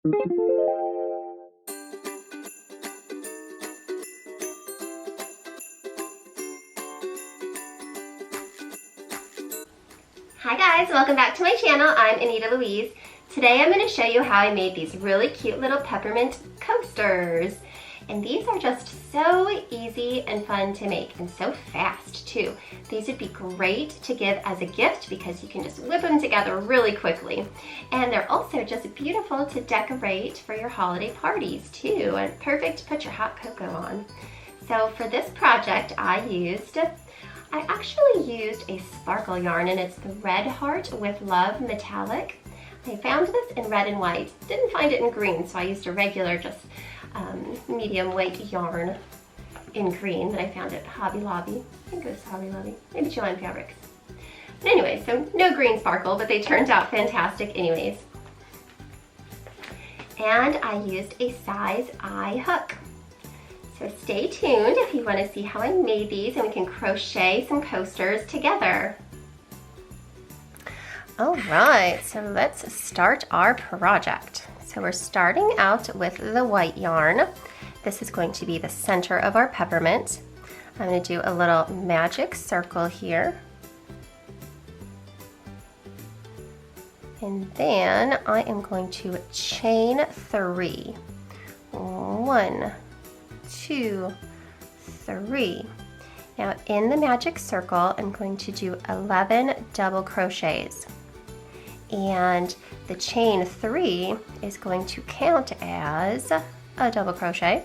Hi guys, welcome back to my channel. I'm Anita Louise. Today I'm going to show you how I made these really cute little peppermint coasters. And these are just so easy and fun to make, and so fast too. These would be great to give as a gift because you can just whip them together really quickly. And they're also just beautiful to decorate for your holiday parties too, and perfect to put your hot cocoa on. So for this project I actually used a sparkle yarn, and it's the Red Heart with Love Metallic. I found this in red and white. Didn't find it in green, so I used a regular, just medium weight yarn in green that I found at Hobby Lobby. I think it was Hobby Lobby, maybe Joann Fabrics. But anyway, so no green sparkle, but they turned out fantastic anyways. And I used a size I hook. So stay tuned if you want to see how I made these, and we can crochet some coasters together. All right, so let's start our project. So we're starting out with the white yarn. This is going to be the center of our peppermint. I'm going to do a little magic circle here. And then I am going to chain 3. 1, 2, 3. Now in the magic circle, I'm going to do 11 double crochets. And the chain 3 is going to count as a double crochet.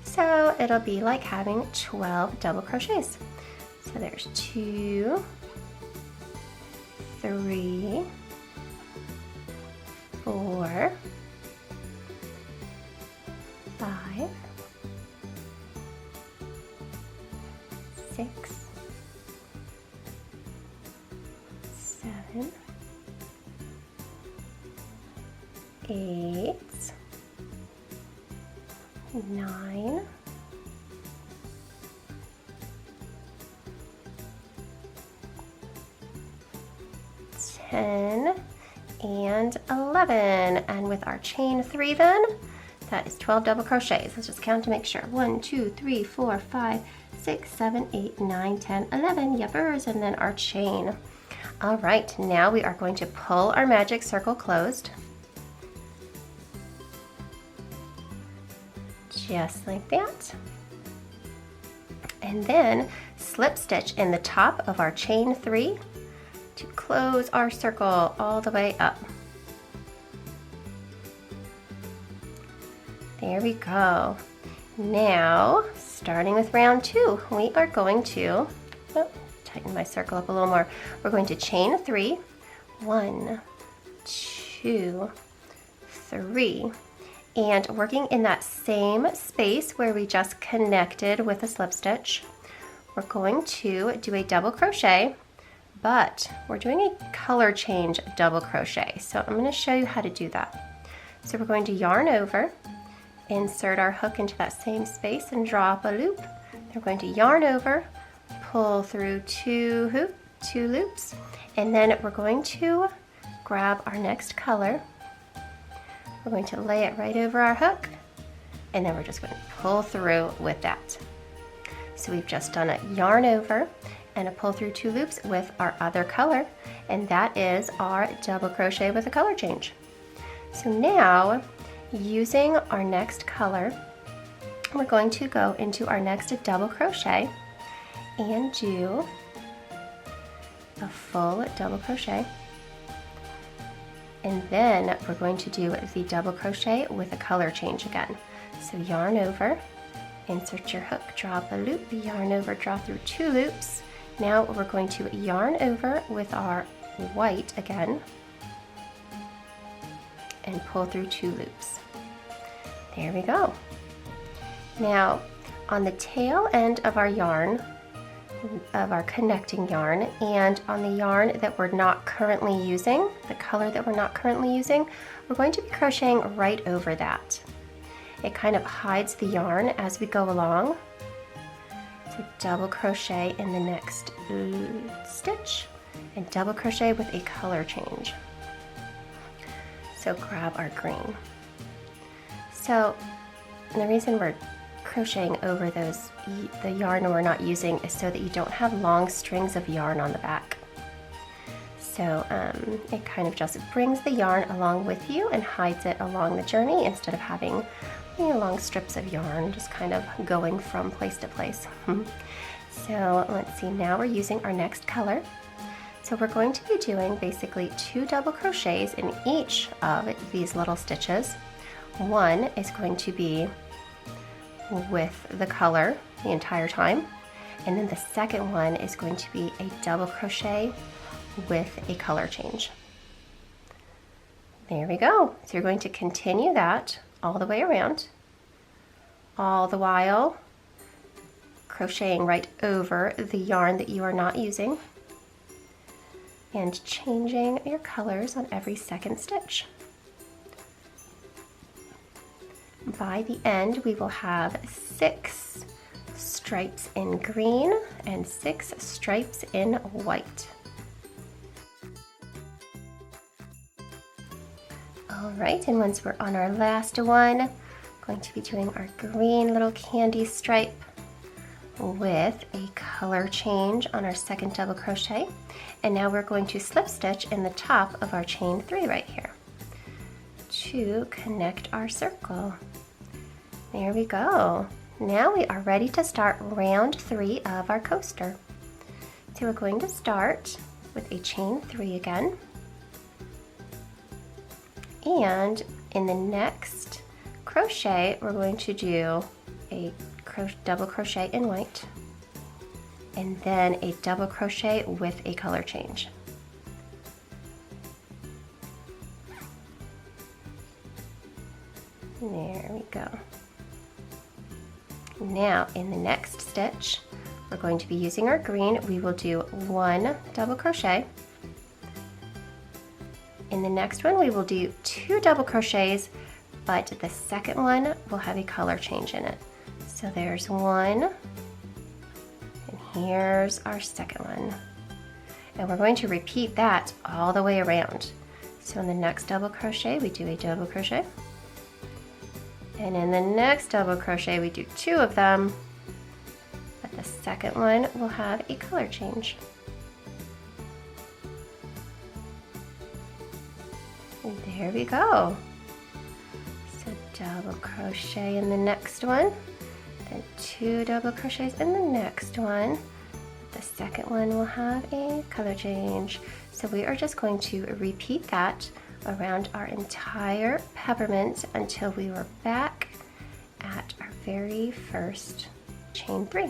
So it'll be like having 12 double crochets. So there's 2, 3, 4, 5, 6, 7, 8, 9, 10, and 11. And with our chain 3 then, that is 12 double crochets. Let's just count to make sure. 1, 2, 3, 4, 5, 6, 7, 8, 9, 10, 11. Yuppers, and then our chain. All right, now we are going to pull our magic circle closed. Just like that. And then slip stitch in the top of our chain 3 to close our circle all the way up. There we go. Now, starting with round 2, we are going to tighten my circle up a little more. We're going to chain 3. 1, 2, 3. And working in that same space where we just connected with a slip stitch, we're going to do a double crochet, but we're doing a color change double crochet. So I'm going to show you how to do that. So we're going to yarn over, insert our hook into that same space and draw up a loop. Then we're going to yarn over, pull through 2 loops, and then we're going to grab our next color. We're going to lay it right over our hook, and then we're just going to pull through with that. So we've just done a yarn over and a pull through 2 loops with our other color, and that is our double crochet with a color change. So now, using our next color, we're going to go into our next double crochet and do a full double crochet. And then we're going to do the double crochet with a color change again. So yarn over, insert your hook, draw up a loop, yarn over, draw through 2 loops. Now we're going to yarn over with our white again and pull through 2 loops. There we go. Now on the tail end of our yarn, of our connecting yarn, and on the yarn that we're not currently using, the color that we're not currently using, we're going to be crocheting right over that. It kind of hides the yarn as we go along. So double crochet in the next stitch and double crochet with a color change. So grab our green. So the reason we're crocheting over the yarn we're not using is so that you don't have long strings of yarn on the back. So it kind of just brings the yarn along with you and hides it along the journey instead of having long strips of yarn just kind of going from place to place. So let's see, now we're using our next color. So we're going to be doing basically 2 double crochets in each of these little stitches. One is going to be with the color the entire time, and then the second one is going to be a double crochet with a color change. There we go. So you're going to continue that all the way around, all the while crocheting right over the yarn that you are not using and changing your colors on every second stitch. By the end, we will have 6 stripes in green and 6 stripes in white. All right, and once we're on our last one, going to be doing our green little candy stripe with a color change on our second double crochet. And now we're going to slip stitch in the top of our chain 3 right here to connect our circle. There we go. Now we are ready to start round 3 of our coaster. So we're going to start with a chain 3 again. And in the next crochet, we're going to do a double crochet in white and then a double crochet with a color change. There we go. Now in the next stitch, we're going to be using our green. We will do 1 double crochet. In the next one, we will do 2 double crochets, but the second one will have a color change in it. So there's 1, and here's our second one. And we're going to repeat that all the way around. So in the next double crochet, we do a double crochet. And in the next double crochet, we do 2 of them, but the second one will have a color change. And there we go. So double crochet in the next one, then 2 double crochets in the next one. The second one will have a color change. So we are just going to repeat that around our entire peppermint until we were back at our very first chain 3.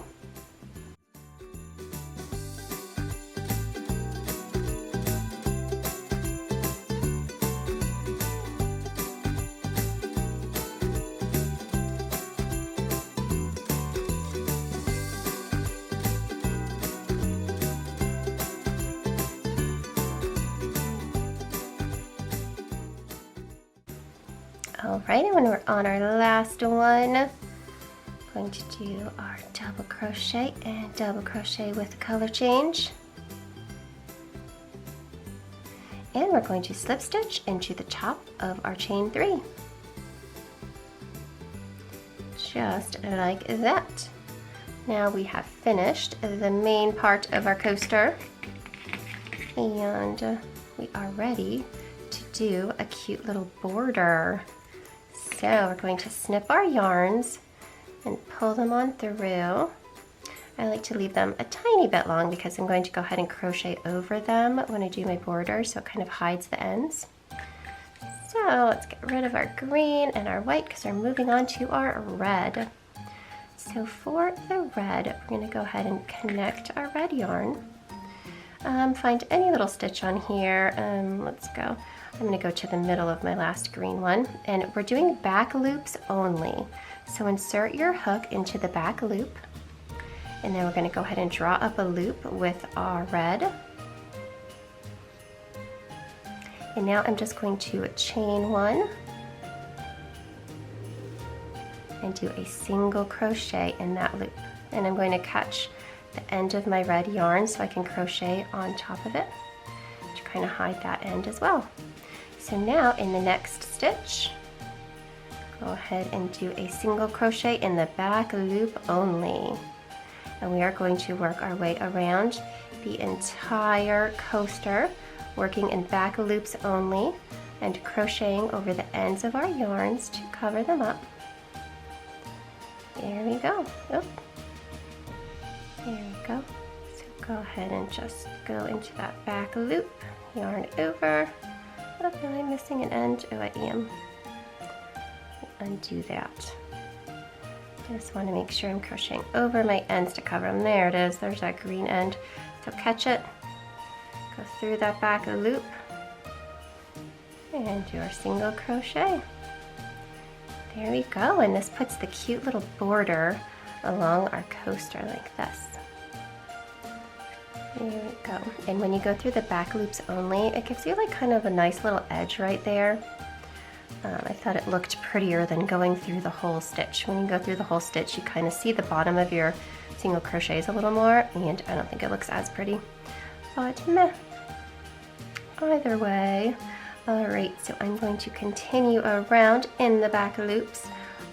Alright, and when we're on our last one, going to do our double crochet and double crochet with a color change. And we're going to slip stitch into the top of our chain 3. Just like that. Now we have finished the main part of our coaster, and we are ready to do a cute little border. So we're going to snip our yarns and pull them on through. I like to leave them a tiny bit long because I'm going to go ahead and crochet over them when I do my border, so it kind of hides the ends. So let's get rid of our green and our white because we're moving on to our red. So for the red, we're going to go ahead and connect our red yarn. Find any little stitch on here. Let's go. I'm going to go to the middle of my last green one, and we're doing back loops only. So insert your hook into the back loop, and then we're going to go ahead and draw up a loop with our red. And now I'm just going to chain 1 and do a single crochet in that loop. And I'm going to catch the end of my red yarn so I can crochet on top of it to kind of hide that end as well. So now in the next stitch, go ahead and do a single crochet in the back loop only. And we are going to work our way around the entire coaster, working in back loops only and crocheting over the ends of our yarns to cover them up. There we go. Oop. There we go. So go ahead and just go into that back loop, yarn over. Oh, am I missing an end? Oh, I am. Undo that. Just want to make sure I'm crocheting over my ends to cover them. There it is. There's that green end. So catch it, go through that back loop, and do our single crochet. There we go, and this puts the cute little border along our coaster like this. There we go. And when you go through the back loops only, it gives you like kind of a nice little edge right there. I thought it looked prettier than going through the whole stitch. When you go through the whole stitch, you kind of see the bottom of your single crochets a little more, and I don't think it looks as pretty. But meh. Either way. Alright, so I'm going to continue around in the back loops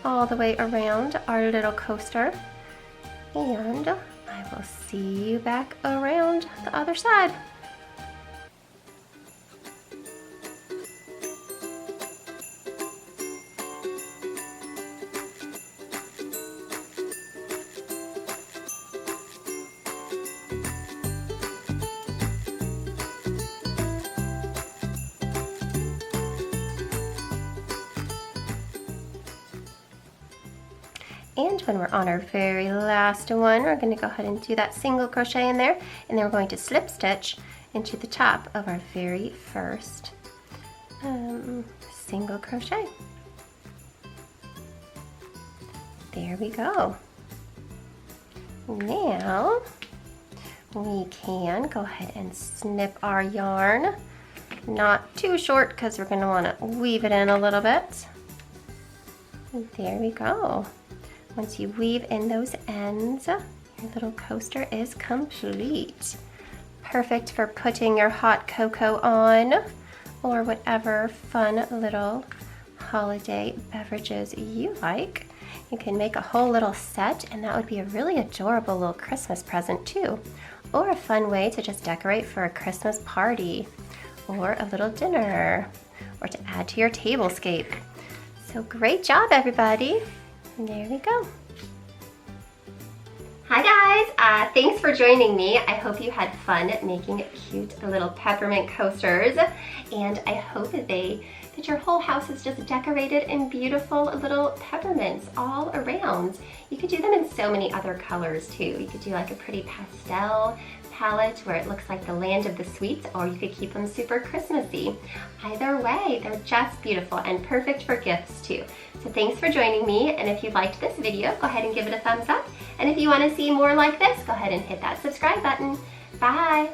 all the way around our little coaster, and I will see you back around the other side. And when we're on our very last one, we're going to go ahead and do that single crochet in there, and then we're going to slip stitch into the top of our very first single crochet. There we go. Now we can go ahead and snip our yarn, not too short because we're going to want to weave it in a little bit. And there we go. Once you weave in those ends, your little coaster is complete. Perfect for putting your hot cocoa on, or whatever fun little holiday beverages you like. You can make a whole little set, and that would be a really adorable little Christmas present too. Or a fun way to just decorate for a Christmas party, or a little dinner, or to add to your tablescape. So great job, everybody. There we go. Hi guys, thanks for joining me. I hope you had fun making cute little peppermint coasters, and I hope that your whole house is just decorated in beautiful little peppermints all around. You could do them in so many other colors too. You could do like a pretty pastel palette where it looks like the land of the sweets, or you could keep them super Christmassy. Either way, they're just beautiful and perfect for gifts too. So thanks for joining me, and if you liked this video, go ahead and give it a thumbs up. And if you want to see more like this, go ahead and hit that subscribe button. Bye!